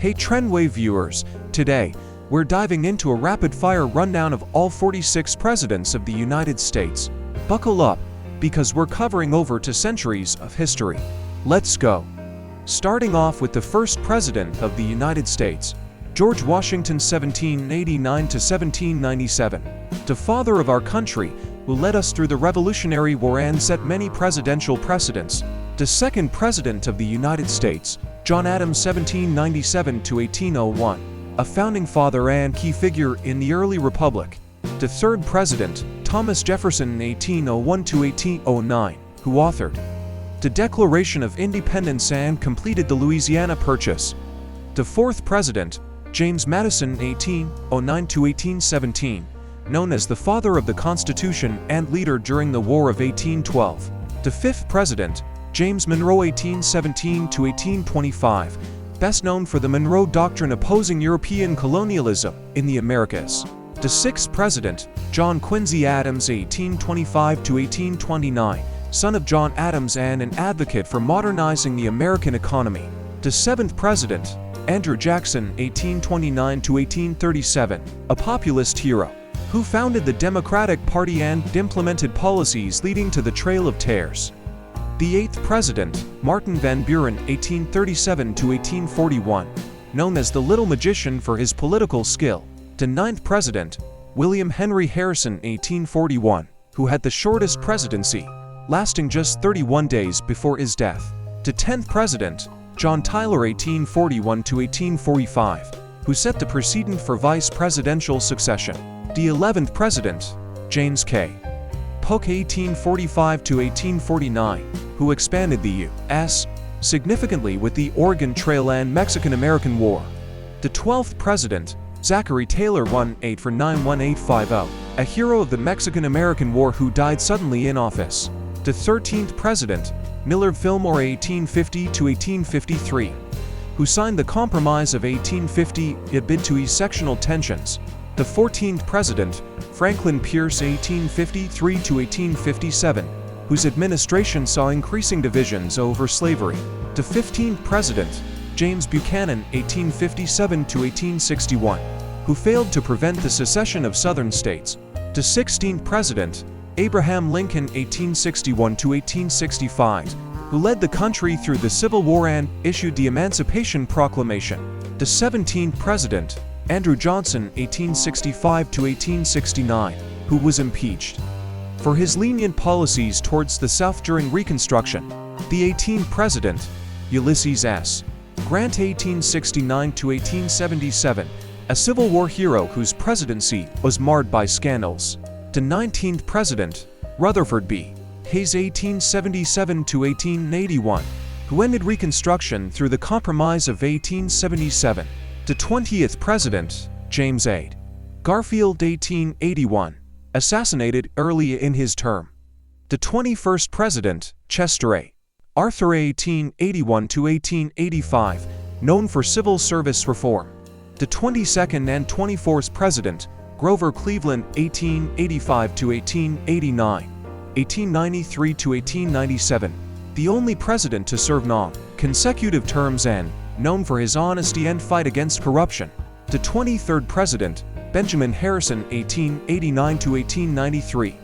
Hey TrendWave viewers, today, we're diving into a rapid-fire rundown of all 46 presidents of the United States. Buckle up, because we're covering over 2 centuries of history. Let's go! Starting off with the first president of the United States, George Washington 1789 to 1797, the father of our country, who led us through the Revolutionary War and set many presidential precedents. The second president of the United States, John Adams 1797 to 1801, a founding father and key figure in the early republic. The third president, Thomas Jefferson 1801 to 1809, who authored the Declaration of Independence and completed the Louisiana Purchase. The fourth president, James Madison 1809 to 1817, known as the father of the Constitution and leader during the War of 1812. The fifth president, James Monroe 1817 to 1825, best known for the Monroe Doctrine opposing European colonialism in the Americas. The sixth president, John Quincy Adams 1825 to 1829, son of John Adams and an advocate for modernizing the American economy. The seventh president, Andrew Jackson 1829 to 1837, a populist hero, who founded the Democratic Party and implemented policies leading to the Trail of Tears. The eighth president, Martin Van Buren 1837 to 1841, known as the Little Magician for his political skill. The ninth president, William Henry Harrison 1841, who had the shortest presidency, lasting just 31 days before his death. The 10th president, John Tyler 1841 to 1845, who set the precedent for vice presidential succession. The 11th president, James K. Polk 1845 to 1849, who expanded the U.S. significantly with the Oregon Trail and Mexican-American War. The 12th president, Zachary Taylor 1-849-1850, a hero of the Mexican-American War who died suddenly in office. The 13th president, Millard Fillmore 1850 to 1853, who signed the Compromise of 1850 amid to sectional tensions. The 14th president, Franklin Pierce 1853 to 1857, whose administration saw increasing divisions over slavery. The 15th president, James Buchanan 1857 to 1861, who failed to prevent the secession of southern states. The 16th president, Abraham Lincoln 1861 to 1865, who led the country through the Civil War and issued the Emancipation Proclamation. The 17th president, Andrew Johnson 1865 to 1869, who was impeached for his lenient policies towards the South during Reconstruction. The 18th president, Ulysses S. Grant 1869 to 1877, a Civil War hero whose presidency was marred by scandals. The 19th president, Rutherford B. Hayes 1877 to 1881, who ended Reconstruction through the Compromise of 1877. The 20th president, James A. Garfield 1881, assassinated early in his term. The 21st president, Chester A. Arthur 1881 to 1885, known for civil service reform. The 22nd and 24th president, Grover Cleveland 1885 to 1889, 1893 to 1897, the only president to serve non-consecutive terms and known for his honesty and fight against corruption. The 23rd president, Benjamin Harrison 1889 to 1893,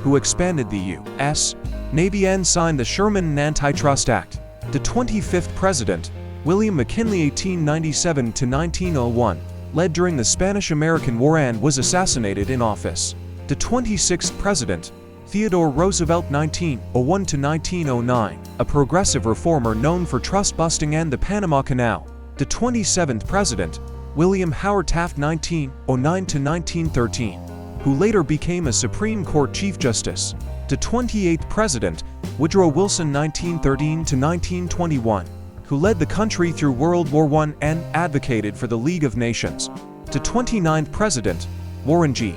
who expanded the U.S. Navy and signed the Sherman Antitrust Act. The 25th president, William McKinley 1897 to 1901, led during the Spanish-American War and was assassinated in office. The 26th president, Theodore Roosevelt 1901 to 1909, a progressive reformer known for trust-busting and the Panama Canal. The 27th president, William Howard Taft 1909 to 1913, who later became a Supreme Court Chief Justice. The 28th president, Woodrow Wilson 1913 to 1921, who led the country through World War I and advocated for the League of Nations. The 29th president, Warren G.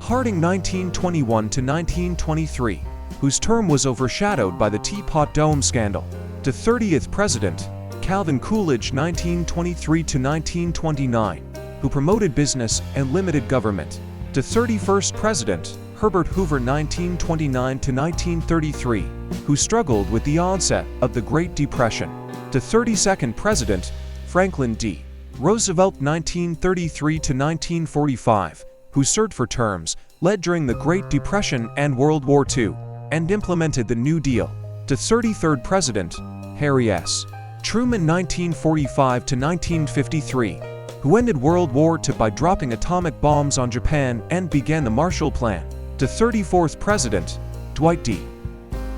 Harding 1921 to 1923, whose term was overshadowed by the Teapot Dome scandal. The 30th president, Calvin Coolidge 1923 to 1929, who promoted business and limited government. The 31st president, Herbert Hoover 1929 to 1933, who struggled with the onset of the Great Depression. The 32nd president, Franklin D. Roosevelt 1933 to 1945, who served for terms, led during the Great Depression and World War II, and implemented the New Deal. To 33rd President, Harry S. Truman 1945 to 1953, who ended World War II by dropping atomic bombs on Japan and began the Marshall Plan. To 34th President, Dwight D.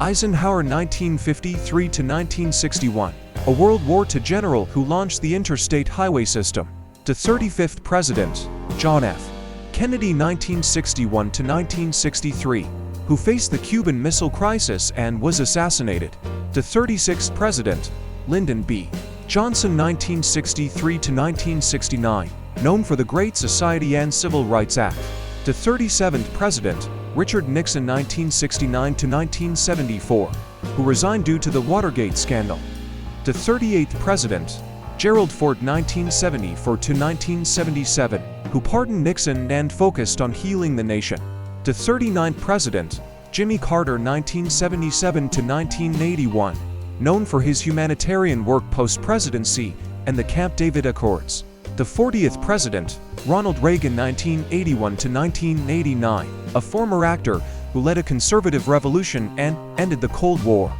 Eisenhower 1953 to 1961, a World War II general who launched the interstate highway system. To 35th President, John F. Kennedy 1961 to 1963, who faced the Cuban Missile Crisis and was assassinated. To 36th President, Lyndon B. Johnson 1963 to 1969, known for the Great Society and Civil Rights Act. To 37th President, Richard Nixon 1969 to 1974, who resigned due to the Watergate scandal. To 38th President, Gerald Ford 1974 to 1977, who pardoned Nixon and focused on healing the nation. To 39th President, Jimmy Carter 1977 to 1981, known for his humanitarian work post-presidency and the Camp David Accords. The 40th President, Ronald Reagan 1981 to 1989, a former actor who led a conservative revolution and ended the Cold War.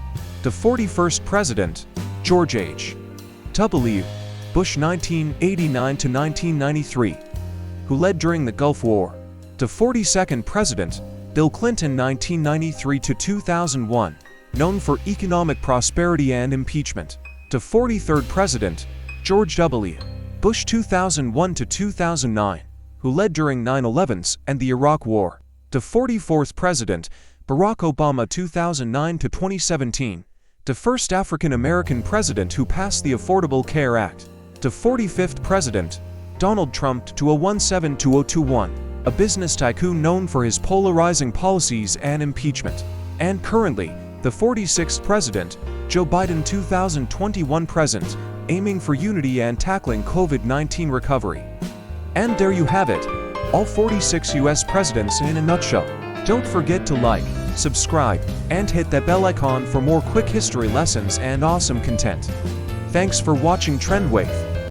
The 41st President, George H. W. Bush 1989 to 1993, who led during the Gulf War. The 42nd President, Bill Clinton 1993 to 2001, known for economic prosperity and impeachment. The 43rd President, George W. Bush 2001 to 2009, who led during 9/11s and the Iraq War. The 44th President, Barack Obama 2009 to 2017, the first African-American president who passed the Affordable Care Act. The 45th President, Donald Trump 2017-2021, a business tycoon known for his polarizing policies and impeachment. And currently, the 46th President, Joe Biden 2021 present, aiming for unity and tackling COVID-19 recovery. And there you have it, all 46 US presidents in a nutshell. Don't forget to like, subscribe, and hit that bell icon for more quick history lessons and awesome content. Thanks for watching TrendWave.